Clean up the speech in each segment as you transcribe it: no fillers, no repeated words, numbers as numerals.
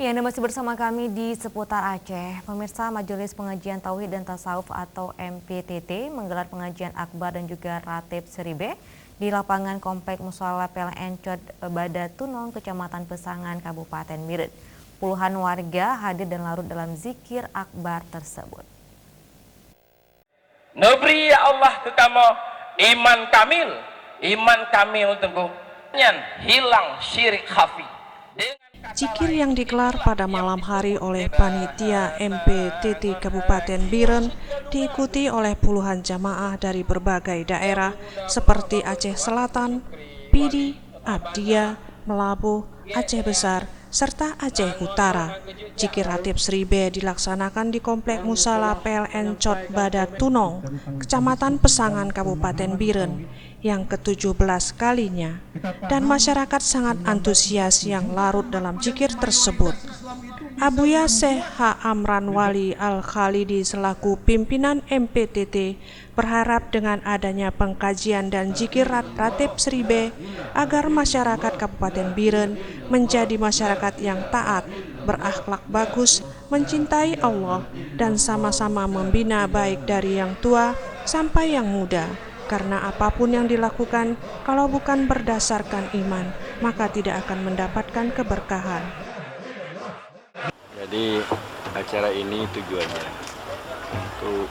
Ya, Anda masih bersama kami di seputar Aceh. Pemirsa, Majelis Pengajian Tauhid dan Tasawuf atau MPTT menggelar pengajian akbar dan juga ratib Seribe di lapangan Komplek Mushola PLN Cod Badatunong, Kecamatan Pesangan, Kabupaten Biren. Puluhan warga hadir dan larut dalam zikir akbar tersebut. Nebri ya Allah kekamo iman kamil tengguh hilang syirik khafi. Zikir yang digelar pada malam hari oleh panitia MPTT Kabupaten Biren diikuti oleh puluhan jamaah dari berbagai daerah seperti Aceh Selatan, Pidi, Abdia, Melabuh, Aceh Besar, serta Aceh Utara. Zikir ratib Seribe dilaksanakan di Komplek Mushola PLN Cod Badatunong, Kecamatan Pesangan, Kabupaten Biren, yang ke-17 kalinya, dan masyarakat sangat antusias yang larut dalam zikir tersebut. Abuya Syekh H. Amran Wali Al-Khalidi selaku pimpinan MPTT berharap dengan adanya pengkajian dan zikir ratib Seribe agar masyarakat Kabupaten Biren menjadi masyarakat yang taat, berakhlak bagus, mencintai Allah, dan sama-sama membina baik dari yang tua sampai yang muda. Karena apapun yang dilakukan, kalau bukan berdasarkan iman, maka tidak akan mendapatkan keberkahan. Jadi acara ini tujuannya untuk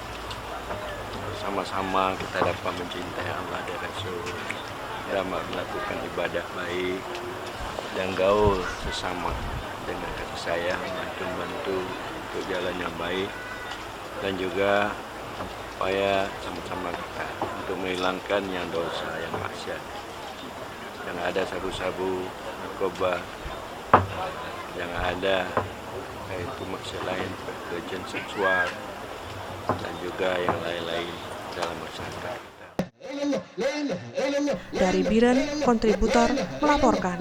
sama-sama kita dapat mencintai Allah dan Rasul, dapat melakukan ibadah baik dan gaul sesama dengan kasih sayang, bantu untuk jalan yang baik, dan juga supaya sama-sama kita untuk menghilangkan yang dosa, yang maksiat, yang ada sabu-sabu, narkoba, yang ada yaitu maksiat lain, pelecehan seksual, dan juga yang lain-lain dalam masyarakat. Dari Biren, kontributor melaporkan.